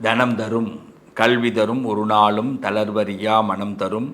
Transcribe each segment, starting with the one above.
தனம் தரும் கல்வி தரும் ஒரு நாளும் தளர்வறியா மனம் தரும்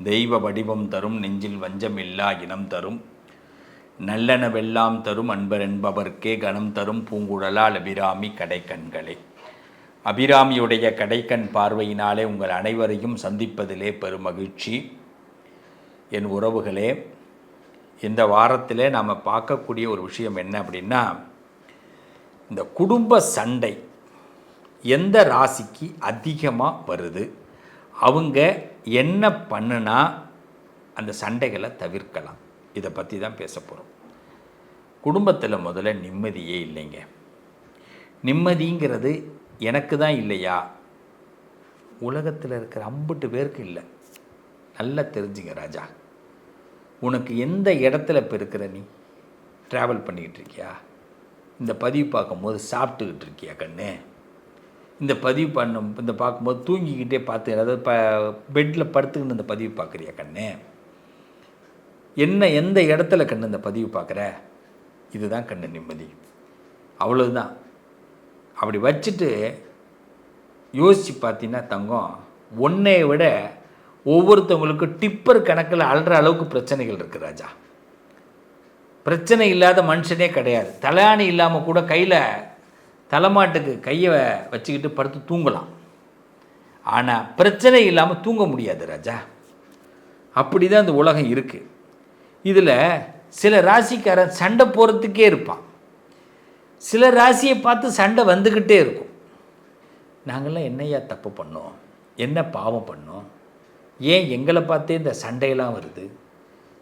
தெய்வ வடிவம் தரும் நெஞ்சில் வஞ்சமில்லா இனம் தரும் நல்லனவெல்லாம் தரும் அன்பர் என்பவர்க்கே கணம் தரும் பூங்குழலால் அபிராமி கடைக்கண்களே. அபிராமியுடைய கடைக்கண் பார்வையினாலே உங்கள் அனைவரையும் சந்திப்பதிலே பெருமகிழ்ச்சி. என் உறவுகளே, இந்த வாரத்திலே நாம் பார்க்கக்கூடிய ஒரு விஷயம் என்ன அப்படின்னா, இந்த குடும்ப சண்டை எந்த ராசிக்கு அதிகமாக வருது, அவங்க என்ன பண்ணுனா அந்த சண்டைகளை தவிர்க்கலாம், இதை பற்றி தான் பேச போகிறோம். குடும்பத்தில் முதல்ல நிம்மதியே இல்லைங்க. நிம்மதிங்கிறது எனக்கு தான் இல்லையா, உலகத்தில் இருக்கிற 50 பேருக்கு இல்லை. நல்லா தெரிஞ்சுங்க ராஜா, உனக்கு எந்த இடத்துல இப்போ இருக்கிற, நீ ட்ராவல் பண்ணிக்கிட்டு இருக்கியா, இந்த பதிவு பார்க்கும்போது சாப்பிட்டுக்கிட்டு இருக்கியா கண்ணு, இந்த பதிவு இந்த பார்க்கும்போது தூங்கிக்கிட்டே பார்த்து, அதாவது பெட்டில் படுத்துக்கின்னு இந்த பதிவு பார்க்குறியா கண்ணு, எந்த இடத்துல கண்ணு இந்த பதிவு பார்க்குற, இதுதான் கண்ணு நிம்மதி. அவ்வளவுதான். அப்படி வச்சுட்டு யோசித்து பார்த்தீங்கன்னா தங்கம், ஒன்றை விட ஒவ்வொருத்தவங்களுக்கு டிப்பர் கணக்கில் அழுற அளவுக்கு பிரச்சனைகள் இருக்குது ராஜா. பிரச்சனை இல்லாத மனுஷனே கிடையாது. தலையாணி இல்லாமல் கூட கையில் தலைமாட்டுக்கு கையை வச்சுக்கிட்டு படுத்து தூங்கலாம். ஆனால் பிரச்சனை இல்லாமல் தூங்க முடியாது ராஜா. அப்படி தான் இந்த உலகம் இருக்குது. இதில் சில ராசிக்காரன் சண்டை போகிறதுக்கே இருப்பான், சில ராசியை பார்த்து சண்டை வந்துக்கிட்டே இருக்கும். நாங்கள்லாம் என்னையா தப்பு பண்ணோம், என்ன பாவம் பண்ணோம், ஏன் எங்களை பார்த்தே இந்த சண்டையெல்லாம் வருது,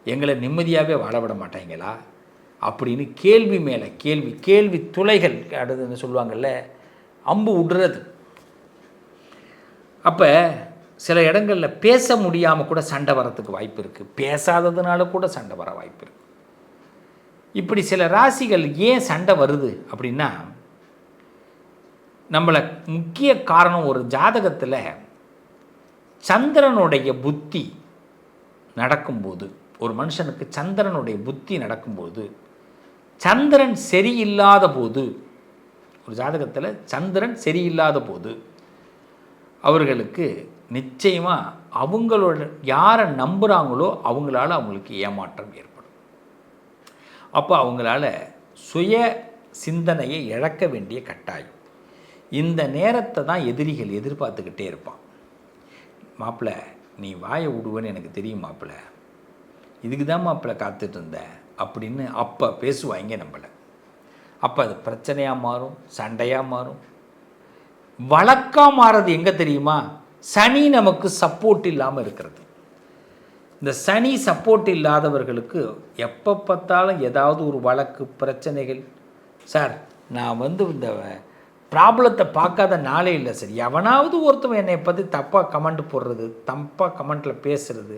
எங்களை நிம்மதியாகவே வாழ விட மாட்டாங்களா அப்படின்னு கேள்வி மேலே கேள்வி, கேள்வி துளைகள் அடுத்துன்னு சொல்லுவாங்கள்ல, அம்பு விடுறது. அப்போ சில இடங்களில் பேச முடியாமல் கூட சண்டை வரத்துக்கு வாய்ப்பு இருக்குது, பேசாததுனால கூட சண்டை வர வாய்ப்பு இருக்குது. இப்படி சில ராசிகள் ஏன் சண்டை வருது அப்படின்னா, நம்மளை முக்கிய காரணம், ஒரு ஜாதகத்தில் சந்திரனுடைய புத்தி நடக்கும்போது, ஒரு மனுஷனுக்கு சந்திரனுடைய புத்தி நடக்கும்போது, சந்திரன் சரியில்லாத போது, ஒரு ஜாதகத்தில் சந்திரன் சரியில்லாத போது அவர்களுக்கு நிச்சயமாக அவங்களோட யாரை நம்புகிறாங்களோ அவங்களால அவங்களுக்கு ஏமாற்றம் ஏற்படும். அப்போ அவங்களால சுய சிந்தனையை இழக்க வேண்டிய கட்டாயம். இந்த நேரத்தை தான் எதிரிகள் எதிர்பார்த்துக்கிட்டே இருப்பான். மாப்பிள்ளை நீ வாயை விடுவேன்னு எனக்கு தெரியும் மாப்பிள்ளை, இதுக்கு தான் மாப்பிள்ளை காத்துட்டு இருந்தேன் அப்படின்னு அப்போ பேசுவாங்க நம்மளை. அப்போ அது பிரச்சனையாக மாறும், சண்டையாக மாறும். வழக்காக மாறுறது எங்கே தெரியுமா, சனி நமக்கு சப்போர்ட் இல்லாமல் இருக்கிறது. இந்த சனி சப்போர்ட் இல்லாதவர்களுக்கு எப்போ பார்த்தாலும் ஏதாவது ஒரு வழக்கு பிரச்சனைகள். சார் நான் இந்த ப்ராப்ளத்தை பார்க்காத நாளே இல்லை சார், எவனாவது ஒருத்தவன் என்னை பற்றி தப்பாக கமெண்ட் போடுறது, தப்பாக கமெண்ட்டில் பேசுகிறது,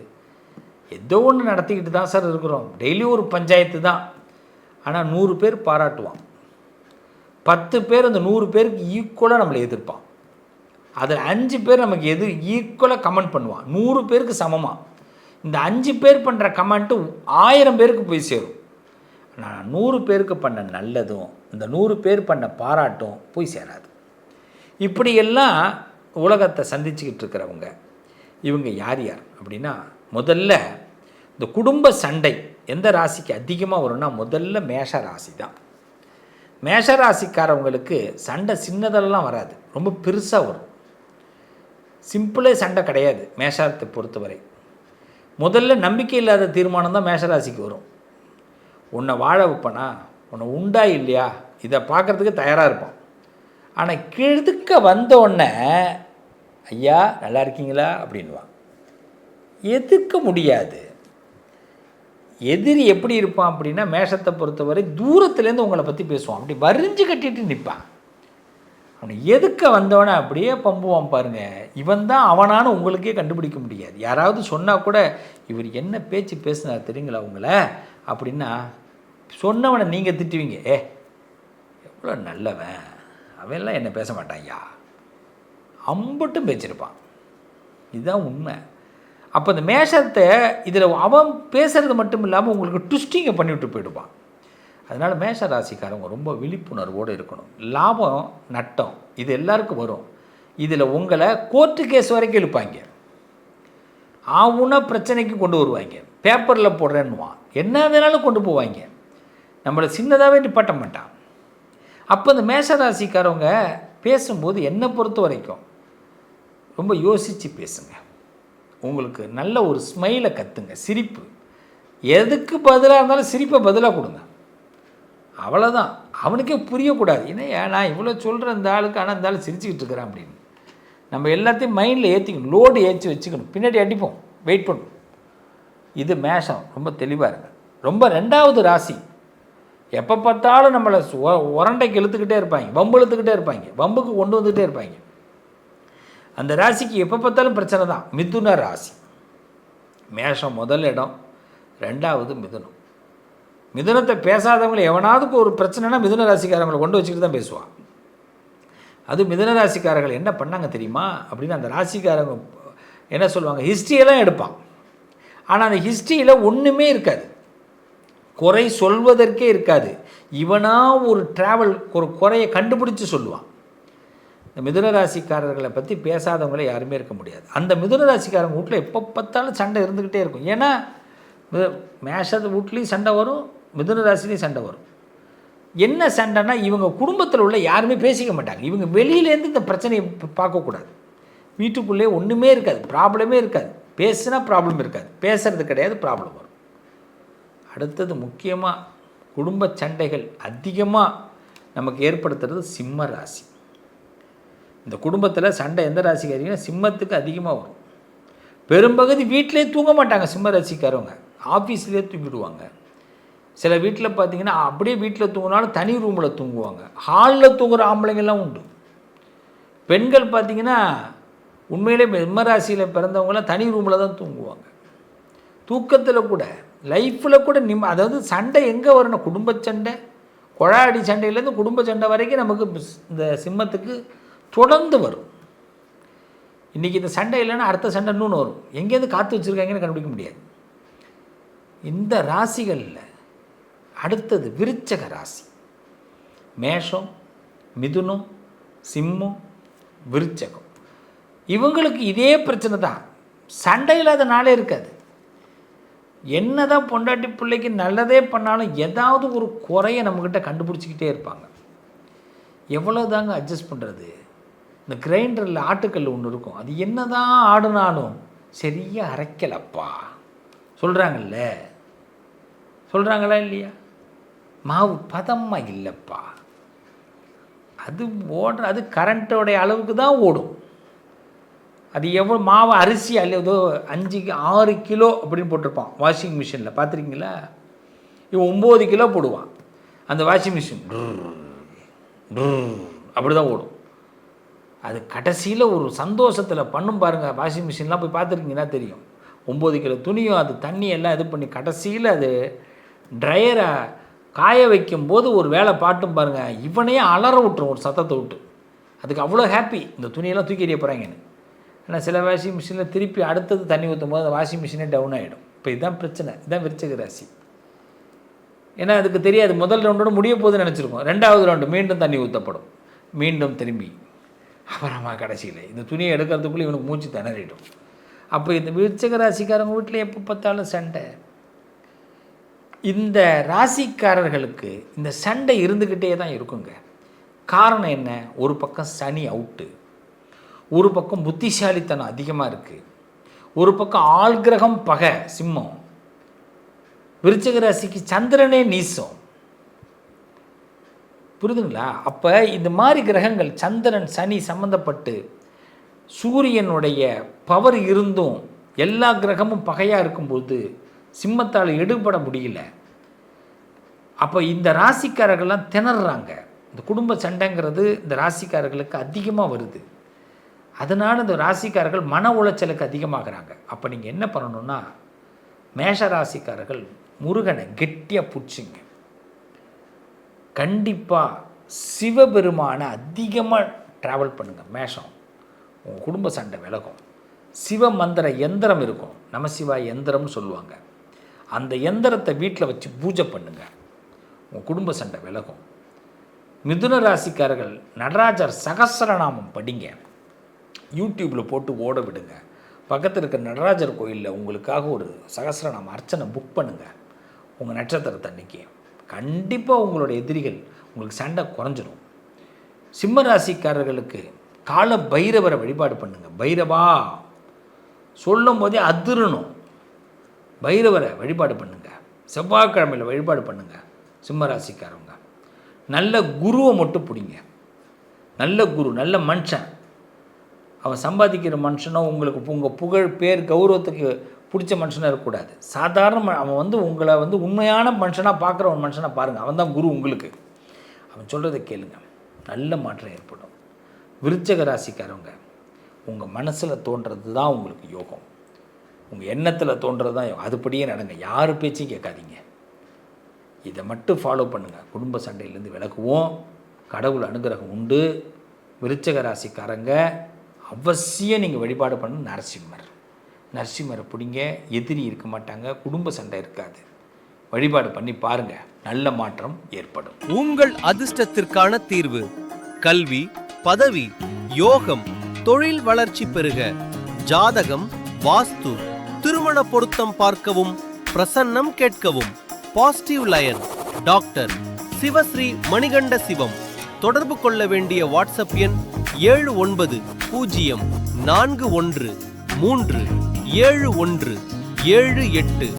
ஏதோ ஒன்று நடத்திக்கிட்டு தான் சார் இருக்கிறோம். டெய்லி ஒரு பஞ்சாயத்து தான். ஆனால் 100 பேர் பாராட்டுவான், 10 பேர் அந்த 100 பேருக்கு ஈக்குவலாக நம்மளை எதிர்ப்பான். அதில் 5 பேர் நமக்கு ஈக்குவலாக கமெண்ட் பண்ணுவான் 100 பேருக்கு சமமாக. இந்த 5 பேர் பண்ணுற கமெண்ட்டு 1000 பேருக்கு போய் சேரும். நான் 100 பேருக்கு பண்ண நல்லதும் இந்த 100 பேர் பண்ண பாராட்டும் போய் சேராது. இப்படியெல்லாம் உலகத்தை சந்திச்சுக்கிட்டு இருக்கிறவங்க இவங்க யார் யார் அப்படின்னா, முதல்ல இந்த குடும்ப சண்டை எந்த ராசிக்கு அதிகமாக வரும்னா, முதல்ல மேஷ ராசி தான். மேஷ ராசிக்காரவங்களுக்கு சண்டை சின்னதெல்லாம் வராது, ரொம்ப பெருசாக வரும். சிம்பிளே சண்டை கிடையாது மேஷத்தை பொறுத்தவரை. முதல்ல நம்பிக்கை இல்லாத தீர்மானம் தான் மேஷராசிக்கு வரும். உன்னை வாழ வைப்பனா, உன்னை உண்டா இல்லையா, இதை பார்க்குறதுக்கு தயாராக இருப்பான். ஆனால் கிழதுக்க வந்தோடனே ஐயா நல்லா இருக்கீங்களா அப்படின்வான். எதிர்க்க முடியாது. எதிரி எப்படி இருப்பான் அப்படின்னா, மேஷத்தை பொறுத்தவரை தூரத்துலேருந்து உங்களை பற்றி பேசுவான், அப்படி வரிஞ்சு கட்டிட்டு நிற்பான். அவனை எதுக்க வந்தவனை அப்படியே பம்புவான் பாருங்கள். இவன் தான் அவனான்னு உங்களுக்கே கண்டுபிடிக்க முடியாது. யாராவது சொன்னால் கூட இவர் என்ன பேச்சு பேசுனார் தெரியுங்களா உங்களை அப்படின்னா, சொன்னவனை நீங்கள் திட்டுவீங்க, எவ்வளோ நல்லவன், அவன்லாம் என்ன பேச மாட்டான்யா, அம்பட்டும் பேச்சிருப்பான். இதுதான் உண்மை. அப்போ இந்த மேஷத்தை இதில் அவன் பேசுகிறது மட்டும் இல்லாமல் உங்களுக்கு ட்விஸ்டிங்கை பண்ணிவிட்டு போயிடுவான். அதனால் மேஷ ராசிக்காரங்க ரொம்ப விழிப்புணர்வோடு இருக்கணும். லாபம் நட்டம் இது எல்லாருக்கும் வரும். இதில் உங்களை கோர்ட்டு கேஸ் வரைக்கும் இழுப்பாங்க, ஆவுன்னா பிரச்சனைக்கு கொண்டு வருவாங்க, பேப்பரில் போடுறேன்னுவான், என்ன வேணாலும் கொண்டு போவாங்க, நம்மளை சின்னதாகவே நிப்பாட்ட மாட்டான். அப்போ இந்த மேஷராசிக்காரவங்க பேசும்போது என்னை பொறுத்த வரைக்கும் ரொம்ப யோசித்து பேசுங்க. உங்களுக்கு நல்ல ஒரு ஸ்மைலை கற்றுங்க, சிரிப்பு. எதுக்கு பதிலாக இருந்தாலும் சிரிப்பை பதிலாக கொடுங்க, அவ்வளோதான். அவனுக்கே புரியக்கூடாது, ஏன்னா நான் இவ்வளோ சொல்கிறேன் இந்த ஆளுக்கு, ஆனால் இந்த ஆள் சிரிச்சுக்கிட்டு இருக்கிறேன் அப்படின்னு. நம்ம எல்லாத்தையும் மைண்டில் ஏற்றிக்கணும், லோடு ஏற்றி வச்சுக்கணும், பின்னாடி அடிப்போம், வெயிட் பண்ணும். இது மேஷம், ரொம்ப தெளிவாக இருங்க. ரொம்ப 2வது ராசி, எப்போ பார்த்தாலும் நம்மளை உரண்டைக்கு இழுத்துக்கிட்டே இருப்பாங்க, வம்பு இழுத்துக்கிட்டே இருப்பாங்க, வம்புக்கு கொண்டு வந்துக்கிட்டே இருப்பாங்க. அந்த ராசிக்கு எப்போ பார்த்தாலும் பிரச்சனை தான். மிதுன ராசி, மேஷம் முதல் இடம், 2வது மிதுனம். மிதுனத்தை பேசாதவங்களை எவனாவதுக்கு ஒரு பிரச்சனைனா மிதுன ராசிக்காரங்களை கொண்டு வச்சுக்கிட்டு தான் பேசுவான். அது மிதுன ராசிக்காரர்கள் என்ன பண்ணாங்க தெரியுமா அப்படின்னு அந்த ராசிக்காரங்க என்ன சொல்லுவாங்க, ஹிஸ்ட்ரியெல்லாம் எடுப்பான். ஆனால் அந்த ஹிஸ்ட்ரியில் ஒன்றுமே இருக்காது, குறை சொல்வதற்கே இருக்காது. இவனா ஒரு ட்ராவல் ஒரு குறையை கண்டுபிடிச்சி சொல்லுவான். இந்த மிதுன ராசிக்காரர்களை பற்றி பேசாதவங்களே யாருமே இருக்க முடியாது. அந்த மிதுன ராசிக்காரங்க வீட்டில் எப்போ பார்த்தாலும் சண்டை இருந்துக்கிட்டே இருக்கும். ஏன்னா மேஷத்து வீட்லேயும் சண்டை வரும், மிதுன ராசிலையும் சண்டை வரும். என்ன சண்டைன்னா, இவங்க குடும்பத்தில் உள்ள யாருமே பேசிக்க மாட்டாங்க. இவங்க வெளியிலேருந்து இந்த பிரச்சனையை பார்க்கக்கூடாது. வீட்டுக்குள்ளே ஒன்றுமே இருக்காது, ப்ராப்ளமே இருக்காது. பேசுனா ப்ராப்ளம் இருக்காது, பேசுறது கிடையாது, ப்ராப்ளம் வரும். அடுத்தது முக்கியமாக குடும்ப சண்டைகள் அதிகமாக நமக்கு ஏற்படுத்துறது சிம்ம ராசி. இந்த குடும்பத்தில் சண்டை எந்த ராசிக்காரங்கன்னா சிம்மத்துக்கு அதிகமாக வரும். பெரும்பகுதி வீட்டிலே தூங்க மாட்டாங்க சிம்ம ராசிக்காரவங்க, ஆஃபீஸ்லேயே தூங்கிடுவாங்க. சில வீட்டில் பார்த்திங்கன்னா அப்படியே வீட்டில் தூங்கினாலும் தனி ரூமில் தூங்குவாங்க. ஹாலில் தூங்குகிற ஆம்பளைங்கள்லாம் உண்டு. பெண்கள் பார்த்திங்கன்னா உண்மையிலே சிம்மராசியில் பிறந்தவங்களாம் தனி ரூமில் தான் தூங்குவாங்க. தூக்கத்தில் கூட லைஃப்பில் கூட அதாவது சண்டை எங்கே வரணும், குடும்ப சண்டை, கொழாடி சண்டையிலேருந்து குடும்ப சண்டை வரைக்கும் நமக்கு இந்த சிம்மத்துக்கு தொடர்ந்து வரும். இன்றைக்கி இந்த சண்டை இல்லைன்னா அடுத்த சண்டை இன்னொன்று வரும். எங்கேருந்து காற்று வச்சுருக்காங்கன்னு கண்டுபிடிக்க முடியாது. இந்த ராசிகளில் அடுத்தது விருச்சக ராசி, மேஷம், மிதுனம், சிம்மம், விருச்சகம். இவங்களுக்கு இதே பிரச்சனை தான், சண்டை இல்லாத நாளே இருக்காது. என்ன தான் பொண்டாட்டி பிள்ளைக்கு நல்லதே பண்ணாலும் ஏதாவது ஒரு குறையை நம்மக்கிட்ட கண்டுபிடிச்சிக்கிட்டே இருப்பாங்க. எவ்வளோ தாங்க அட்ஜஸ்ட் பண்ணுறது? இந்த கிரைண்டரில் ஆட்டுக்கல் ஒன்று இருக்கும், அது என்ன தான் ஆடுனாலும் சரியாக அரைக்கலப்பா சொல்கிறாங்கல்ல, சொல்கிறாங்களா இல்லையா? மாவு பதமாக இல்லைப்பா, அது ஓடுற, அது கரண்ட்டோடைய அளவுக்கு தான் ஓடும். அது எவ்வளோ மாவு அரிசி அல்ல ஏதோ 5-6 கிலோ அப்படின்னு போட்டிருப்பான் வாஷிங் மிஷினில், பார்த்துருக்கீங்களா? இவன் 9 கிலோ போடுவான் அந்த வாஷிங் மிஷின், அப்படி தான் ஓடும். அது கடைசியில் ஒரு சந்தோஷத்தில் பண்ணும் பாருங்கள். வாஷிங் மிஷின்லாம் போய் பார்த்துருக்கீங்கன்னா தெரியும். 9 கிலோ துணியும் அது தண்ணியெல்லாம் இது பண்ணி கடைசியில் அது ட்ரையரை காய வைக்கும்போது ஒரு வேலை பாட்டும் பாருங்கள், இவனையே அலற விட்டுரும் ஒரு சத்தத்தை விட்டு. அதுக்கு அவ்வளோ ஹாப்பி, இந்த துணியெல்லாம் தூக்கி எறிய போகிறாங்கன்னு. ஆனால் சில வாஷிங் மிஷினில் திருப்பி அடுத்தது தண்ணி ஊற்றும் போது அந்த வாஷிங் மிஷினே டவுன் ஆகிடும். இப்போ இதுதான் பிரச்சனை, இதுதான் விருச்சிக ராசி. ஏன்னா அதுக்கு தெரியாது, முதல் ரவுண்டோட முடிய போகுதுன்னு நினச்சிருக்கோம், 2வது ரவுண்டு மீண்டும் தண்ணி ஊற்றப்படும், மீண்டும் திரும்பி அப்புறமா கடைசியில் இந்த துணியை எடுக்கிறதுக்குள்ளே இவனுக்கு மூச்சு திணறிடும். அப்போ இந்த விருச்சிக ராசிக்காரங்க வீட்டில் எப்போ பார்த்தாலும் சண்டை. இந்த ராசிக்காரர்களுக்கு இந்த சண்டை இருந்துக்கிட்டே தான் இருக்குங்க. காரணம் என்ன? ஒரு பக்கம் சனி அவுட்டு, ஒரு பக்கம் புத்திசாலித்தனம் அதிகமாக இருக்குது, ஒரு பக்கம் ஆள் கிரகம் பகை சிம்மம், விருச்சிக ராசிக்கு சந்திரனே நீசம். புரியுதுங்களா? அப்போ இந்த மாதிரி கிரகங்கள் சந்திரன் சனி சம்மந்தப்பட்டு சூரியனுடைய பவர் இருந்தும் எல்லா கிரகமும் பகையாக இருக்கும்போது சிம்மத்தால் எடுபட முடியல. அப்போ இந்த ராசிக்காரர்கள்லாம் திணறாங்க. இந்த குடும்ப சண்டைங்கிறது இந்த ராசிக்காரர்களுக்கு அதிகமாக வருது. அதனால் இந்த ராசிக்காரர்கள் மன உளைச்சலுக்கு அதிகமாகிறாங்க. அப்போ நீங்கள் என்ன பண்ணணுன்னா, மேஷ ராசிக்காரர்கள் முருகனை கெட்டியாக பிடிச்சிங்க. கண்டிப்பாக சிவபெருமானை அதிகமாக ட்ராவல் பண்ணுங்கள். மேஷம், உங்கள் குடும்ப சண்டை விலகும். சிவ மந்திர எந்திரம் இருக்கும், நமசிவாய் எந்திரம்னு சொல்லுவாங்க. அந்த எந்திரத்தை வீட்டில் வச்சு பூஜை பண்ணுங்கள், உங்கள் குடும்ப சண்டை விலகும். மிதுன ராசிக்காரர்கள் நடராஜர் சகஸ்ரநாமம் படிங்க, யூடியூப்பில் போட்டு ஓட விடுங்க. பக்கத்தில் இருக்க நடராஜர் கோயிலில் உங்களுக்காக ஒரு சகஸ்ரநாம அர்ச்சனை புக் பண்ணுங்கள். உங்கள் நட்சத்திரத்தை அன்றைக்கி கண்டிப்பாக உங்களோட எதிரிகள் உங்களுக்கு சண்டை குறைஞ்சிடும். சிம்ம ராசிக்காரர்களுக்கு கால பைரவரை வழிபாடு பண்ணுங்கள். பைரவா சொல்லும் போதே அதிரணும். பைரவரை வழிபாடு பண்ணுங்கள். செவ்வாய்க்கிழமையில் வழிபாடு பண்ணுங்கள். சிம்ம ராசிக்காரவங்க நல்ல குருவை மட்டும் பிடிங்க. நல்ல குரு, நல்ல மனுஷன், அவன் சம்பாதிக்கிற மனுஷனோ உங்களுக்கு உங்கள் புகழ் பேர் கௌரவத்துக்கு பிடிச்ச மனுஷனாக இருக்கக்கூடாது. சாதாரண அவன் உங்களை உண்மையான மனுஷனாக பார்க்குற ஒரு மனுஷனாக பாருங்கள். அவன் தான் குரு உங்களுக்கு. அவன் சொல்கிறத கேளுங்க, நல்ல மாற்றம் ஏற்படும். விருச்சிக ராசிக்காரவங்க உங்கள் மனசில் தோன்றது தான் உங்களுக்கு யோகம். உங்கள் எண்ணத்தில் தோன்றது தான் யோகம். அதுபடியே நடங்க. யார் பேச்சையும் கேட்காதீங்க. இதை மட்டும் ஃபாலோ பண்ணுங்கள். குடும்ப சண்டையிலேருந்து விலகுவோம். கடவுள் அனுகிரகம் உண்டு. விருச்சிக ராசிக்காரங்க அவசியம் நீங்கள் வழிபாடு பண்ண நரசிம்மரை பிடிங்க. எதிரி இருக்க மாட்டாங்க, குடும்ப சண்டை இருக்காது. வழிபாடு பண்ணி பாருங்கள், நல்ல மாற்றம் ஏற்படும். உங்கள் அதிர்ஷ்டத்திற்கான தீர்வு கல்வி, பதவி, யோகம், தொழில் வளர்ச்சி பெருக, ஜாதகம், வாஸ்து, திருமண பொருத்தம் பார்க்கவும், பிரசன்னம் கேட்கவும். Positive line doctor Sivasri Manikanda Sivam. தொடர்பு கொள்ள வேண்டிய வாட்ஸ்அப் எண் 7904137178.